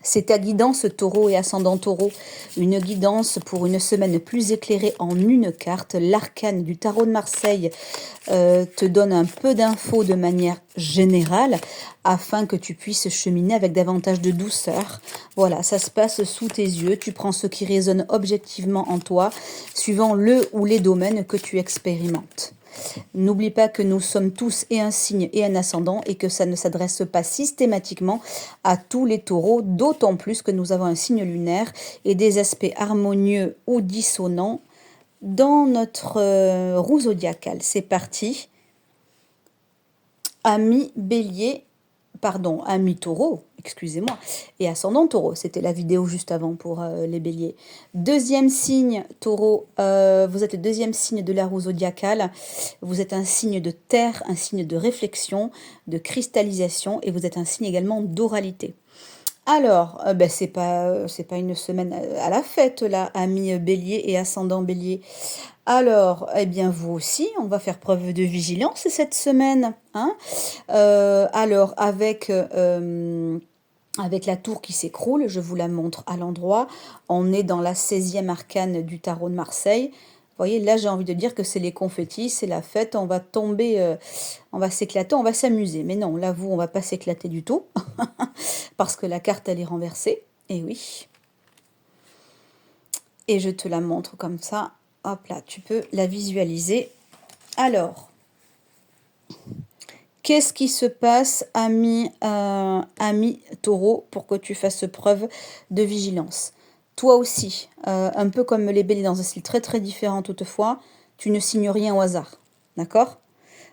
C'est ta guidance taureau et ascendant taureau, une guidance pour une semaine plus éclairée en une carte. L'arcane du tarot de Marseille te donne un peu d'infos de manière générale afin que tu puisses cheminer avec davantage de douceur. Voilà, ça se passe sous tes yeux. Tu prends ce qui résonne objectivement en toi, suivant le ou les domaines que tu expérimentes. N'oublie pas que nous sommes tous et un signe et un ascendant et que ça ne s'adresse pas systématiquement à tous les taureaux, d'autant plus que nous avons un signe lunaire et des aspects harmonieux ou dissonants dans notre roue zodiacale. C'est parti. Ami Bélier, pardon, ami Taureau, excusez-moi, et ascendant Taureau. C'était la vidéo juste avant pour les Béliers. Deuxième signe Taureau, vous êtes le deuxième signe de la roue zodiacale. Vous êtes un signe de terre, un signe de réflexion, de cristallisation, et vous êtes un signe également d'oralité. Alors, c'est pas une semaine à la fête là, ami Bélier et ascendant Bélier. Alors, eh bien vous aussi, on va faire preuve de vigilance cette semaine, hein. Alors, avec la tour qui s'écroule, je vous la montre à l'endroit. On est dans la 16e arcane du tarot de Marseille. Vous voyez, là, j'ai envie de dire que c'est les confettis, c'est la fête, on va tomber, on va s'éclater, on va s'amuser. Mais non, là, on va pas s'éclater du tout, parce que la carte, elle est renversée. Et oui. Et je te la montre comme ça. Hop là, tu peux la visualiser. Alors, qu'est-ce qui se passe, ami Taureau, pour que tu fasses preuve de vigilance? Toi aussi, un peu comme les Béliers, dans un style très très différent toutefois, tu ne signes rien au hasard, d'accord?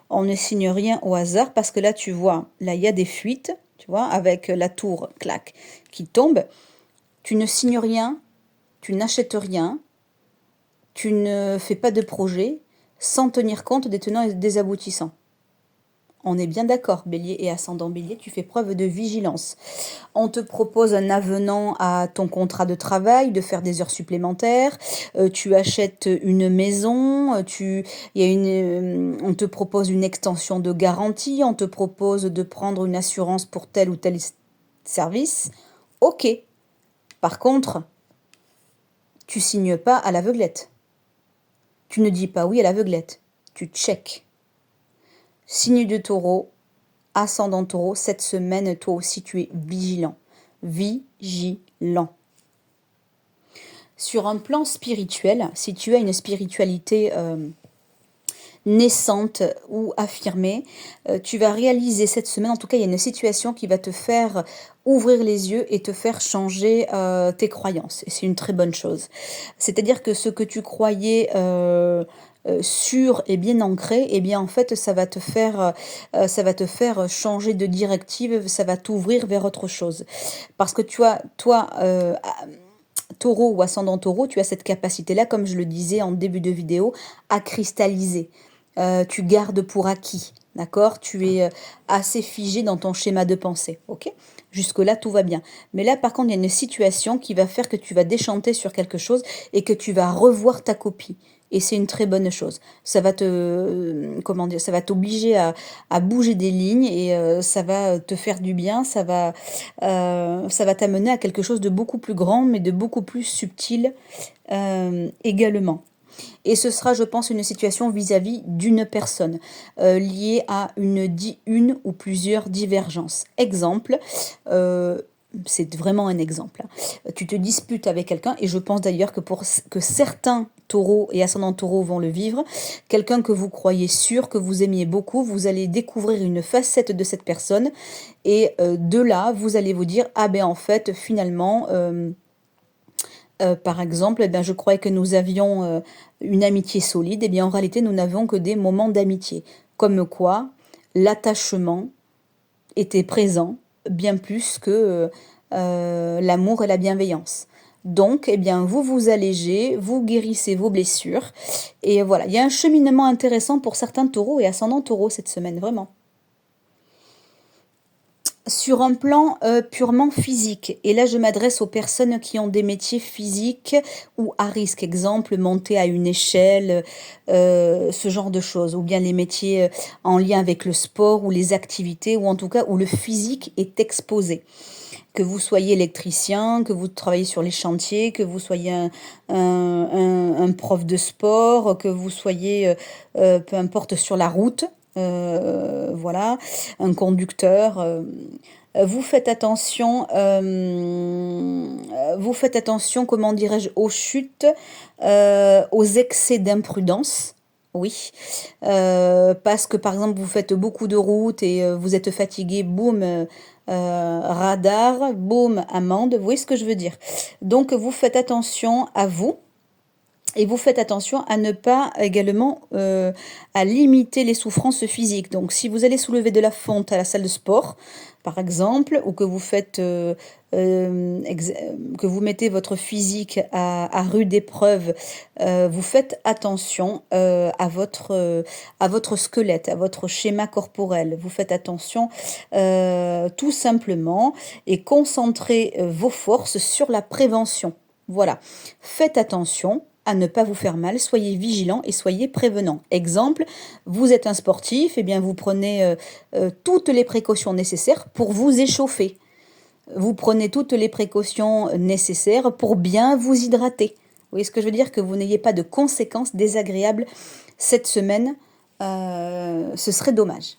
On ne signe rien au hasard parce que là, tu vois, là, il y a des fuites, tu vois, avec la tour, clac, qui tombe. Tu ne signes rien, tu n'achètes rien, tu ne fais pas de projet sans tenir compte des tenants et des aboutissants. On est bien d'accord, Bélier et ascendant Bélier, tu fais preuve de vigilance. On te propose un avenant à ton contrat de travail, de faire des heures supplémentaires, tu achètes une maison, on te propose une extension de garantie, on te propose de prendre une assurance pour tel ou tel service. Ok. Par contre, tu signes pas à l'aveuglette. Tu ne dis pas oui à l'aveuglette. Tu check. Signe de Taureau, ascendant Taureau, cette semaine, toi aussi, tu es vigilant. Vigilant. Sur un plan spirituel, si tu as une spiritualité naissante ou affirmée, tu vas réaliser cette semaine, en tout cas, il y a une situation qui va te faire ouvrir les yeux et te faire changer tes croyances. Et c'est une très bonne chose. C'est-à-dire que ce que tu croyais sûr et bien ancré, eh bien en fait ça va te faire changer de directive, ça va t'ouvrir vers autre chose. Parce que tu as, toi, Taureau ou ascendant Taureau, tu as cette capacité-là, comme je le disais en début de vidéo, à cristalliser. Tu gardes pour acquis, d'accord? Tu es assez figé dans ton schéma de pensée, ok? Jusque-là, tout va bien. Mais là, par contre, il y a une situation qui va faire que tu vas déchanter sur quelque chose et que tu vas revoir ta copie. Et c'est une très bonne chose. Ça va comment dire, ça va t'obliger à bouger des lignes et ça va te faire du bien. Ça va t'amener à quelque chose de beaucoup plus grand, mais de beaucoup plus subtil également. Et ce sera, je pense, une situation vis-à-vis d'une personne liée à une ou plusieurs divergences. Exemple, c'est vraiment un exemple. Tu te disputes avec quelqu'un, et je pense d'ailleurs que certains taureaux et ascendants taureaux vont le vivre. Quelqu'un que vous croyez sûr, que vous aimiez beaucoup, vous allez découvrir une facette de cette personne, et de là, vous allez vous dire, ah ben en fait, finalement... par exemple, eh bien, je croyais que nous avions une amitié solide, et bien en réalité nous n'avons que des moments d'amitié. Comme quoi, l'attachement était présent bien plus que l'amour et la bienveillance. Donc, eh bien, vous vous allégez, vous guérissez vos blessures. Et voilà, il y a un cheminement intéressant pour certains taureaux et ascendants taureaux cette semaine, vraiment. Sur un plan purement physique, et là je m'adresse aux personnes qui ont des métiers physiques ou à risque, exemple monter à une échelle, ce genre de choses, ou bien les métiers en lien avec le sport ou les activités, ou en tout cas où le physique est exposé. Que vous soyez électricien, que vous travaillez sur les chantiers, que vous soyez un prof de sport, que vous soyez, peu importe, sur la route, voilà, un conducteur. Vous faites attention, comment dirais-je, aux chutes, aux excès d'imprudence. Oui, parce que par exemple vous faites beaucoup de routes et vous êtes fatigué, boum, radar, boum, amende. Vous voyez ce que je veux dire? Donc vous faites attention à vous. Et vous faites attention à ne pas également à limiter les souffrances physiques. Donc si vous allez soulever de la fonte à la salle de sport, par exemple, ou que vous faites que vous mettez votre physique à rude épreuve, vous faites attention à votre squelette, à votre schéma corporel. Vous faites attention tout simplement et concentrez vos forces sur la prévention. Voilà, faites attention à ne pas vous faire mal, soyez vigilant et soyez prévenant. Exemple, vous êtes un sportif, et bien vous prenez toutes les précautions nécessaires pour vous échauffer. Vous prenez toutes les précautions nécessaires pour bien vous hydrater. Vous voyez ce que je veux dire? Que vous n'ayez pas de conséquences désagréables cette semaine, ce serait dommage.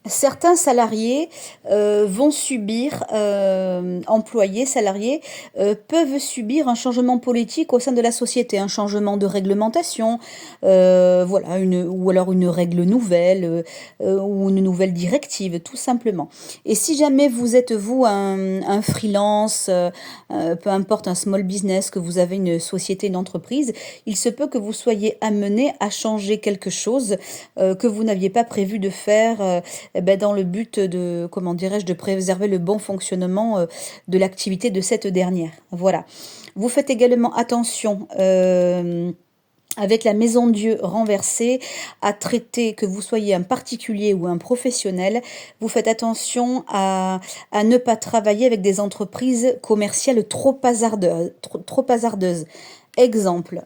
Certains salariés vont subir, employés, salariés, peuvent subir un changement politique au sein de la société, un changement de réglementation, voilà, ou alors une règle nouvelle, ou une nouvelle directive, tout simplement. Et si jamais vous êtes, vous, un freelance, peu importe, un small business, que vous avez une société, une entreprise, il se peut que vous soyez amené à changer quelque chose que vous n'aviez pas prévu de faire, dans le but de, comment dirais-je, de préserver le bon fonctionnement de l'activité de cette dernière. Voilà. Vous faites également attention avec la maison Dieu renversée, à traiter, que vous soyez un particulier ou un professionnel, vous faites attention à ne pas travailler avec des entreprises commerciales trop hasardeuses. Exemple,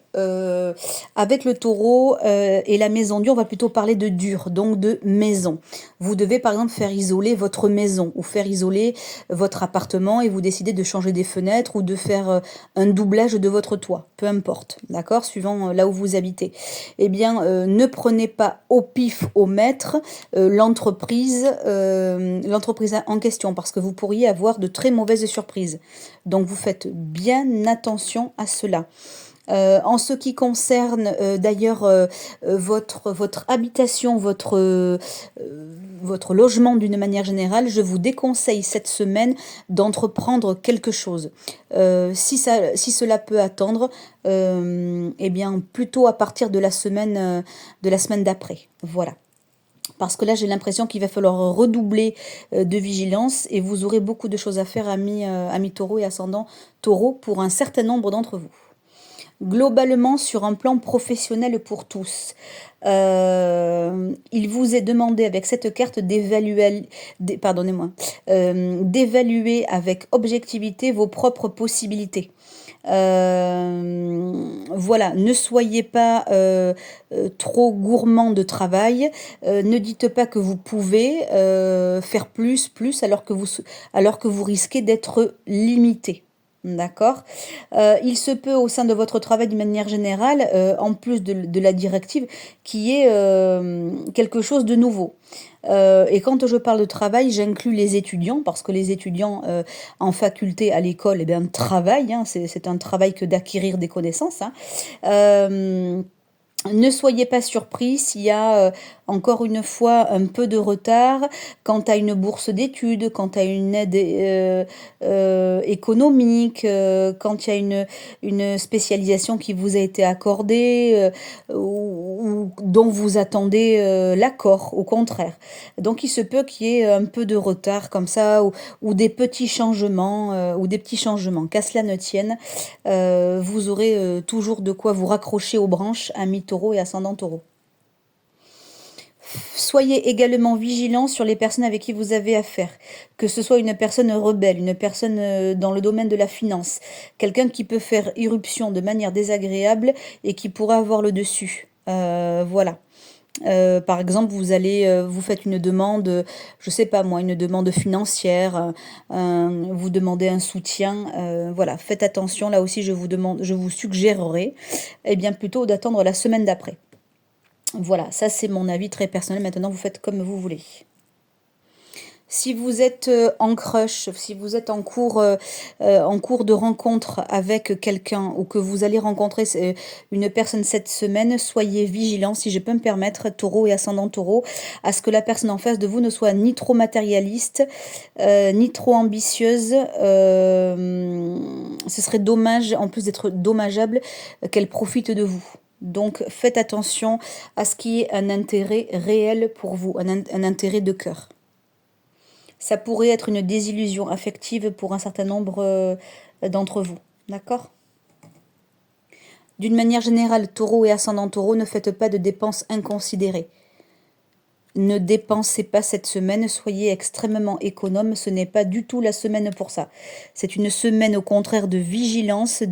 avec le taureau et la maison Dieu, on va plutôt parler de dur, donc de maison. Vous devez par exemple faire isoler votre maison ou faire isoler votre appartement et vous décidez de changer des fenêtres ou de faire un doublage de votre toit, peu importe, d'accord, suivant là où vous habitez. Eh bien, ne prenez pas au pif, au mètre l'entreprise en question parce que vous pourriez avoir de très mauvaises surprises. Donc, vous faites bien attention à cela. En ce qui concerne d'ailleurs votre habitation, votre logement d'une manière générale, je vous déconseille cette semaine d'entreprendre quelque chose. Si cela peut attendre, eh bien plutôt à partir de la semaine d'après. Voilà. Parce que là, j'ai l'impression qu'il va falloir redoubler de vigilance et vous aurez beaucoup de choses à faire, amis taureau et ascendant taureau, pour un certain nombre d'entre vous. Globalement, sur un plan professionnel pour tous, il vous est demandé avec cette carte d'évaluer avec objectivité vos propres possibilités. Voilà, ne soyez pas trop gourmand de travail, ne dites pas que vous pouvez faire plus, alors que vous risquez d'être limité. D'accord. Il se peut au sein de votre travail d'une manière générale, en plus de la directive, qui est quelque chose de nouveau. Et quand je parle de travail, j'inclus les étudiants, parce que les étudiants en faculté à l'école, eh bien, travaillent, hein, c'est un travail que d'acquérir des connaissances. Hein. Ne soyez pas surpris s'il y a encore une fois un peu de retard quant à une bourse d'études, quant à une aide économique, quand il y a une spécialisation qui vous a été accordée ou dont vous attendez l'accord, au contraire. Donc il se peut qu'il y ait un peu de retard comme ça ou des petits changements qu'à cela ne tienne, vous aurez toujours de quoi vous raccrocher aux branches, amis taureau et ascendant taureau. Soyez également vigilants sur les personnes avec qui vous avez affaire, que ce soit une personne rebelle, une personne dans le domaine de la finance, quelqu'un qui peut faire irruption de manière désagréable et qui pourra avoir le dessus. Voilà. Par exemple, vous faites une demande, je sais pas moi, une demande financière, vous demandez un soutien, voilà, faites attention. Là aussi, je vous suggérerais, eh bien, plutôt d'attendre la semaine d'après. Voilà, ça c'est mon avis très personnel. Maintenant, vous faites comme vous voulez. Si vous êtes en crush, si vous êtes en cours de rencontre avec quelqu'un ou que vous allez rencontrer une personne cette semaine, soyez vigilants, si je peux me permettre, taureau et ascendant taureau, à ce que la personne en face de vous ne soit ni trop matérialiste, ni trop ambitieuse. Ce serait dommage, en plus d'être dommageable, qu'elle profite de vous. Donc faites attention à ce qui est un intérêt réel pour vous, un intérêt de cœur. Ça pourrait être une désillusion affective pour un certain nombre d'entre vous. D'accord? D'une manière générale, taureau et ascendant taureau, ne faites pas de dépenses inconsidérées. Ne dépensez pas cette semaine, soyez extrêmement économe, ce n'est pas du tout la semaine pour ça. C'est une semaine au contraire de vigilance,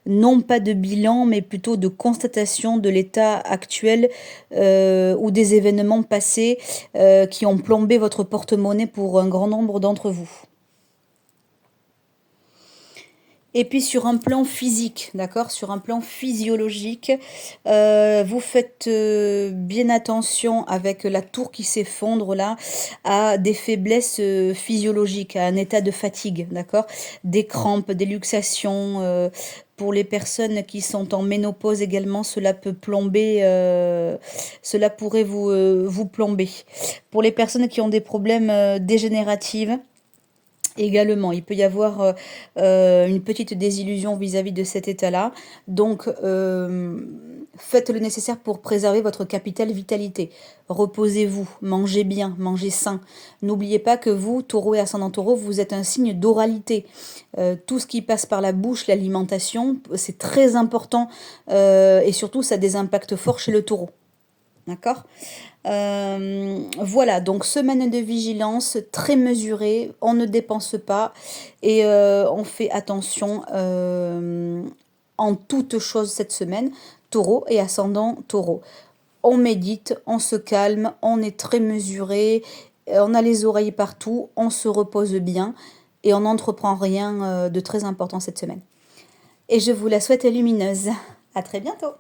non pas de bilan, mais plutôt de constatation de l'état actuel ou des événements passés qui ont plombé votre porte-monnaie pour un grand nombre d'entre vous. Et puis sur un plan physique, d'accord, sur un plan physiologique, vous faites bien attention avec la tour qui s'effondre là à des faiblesses physiologiques, à un état de fatigue, d'accord, des crampes, des luxations. Pour les personnes qui sont en ménopause également, cela peut plomber, cela pourrait vous plomber. Pour les personnes qui ont des problèmes dégénératifs, également, il peut y avoir une petite désillusion vis-à-vis de cet état-là. Donc, faites le nécessaire pour préserver votre capital vitalité. Reposez-vous, mangez bien, mangez sain. N'oubliez pas que vous, taureau et ascendant taureau, vous êtes un signe d'oralité. Tout ce qui passe par la bouche, l'alimentation, c'est très important et surtout, ça a des impacts forts chez le taureau. D'accord? Voilà, donc semaine de vigilance très mesurée, on ne dépense pas et on fait attention en toute chose cette semaine, taureau et ascendant taureau. On médite, on se calme, on est très mesuré, on a les oreilles partout, on se repose bien et on n'entreprend rien de très important cette semaine. Et je vous la souhaite lumineuse. À très bientôt!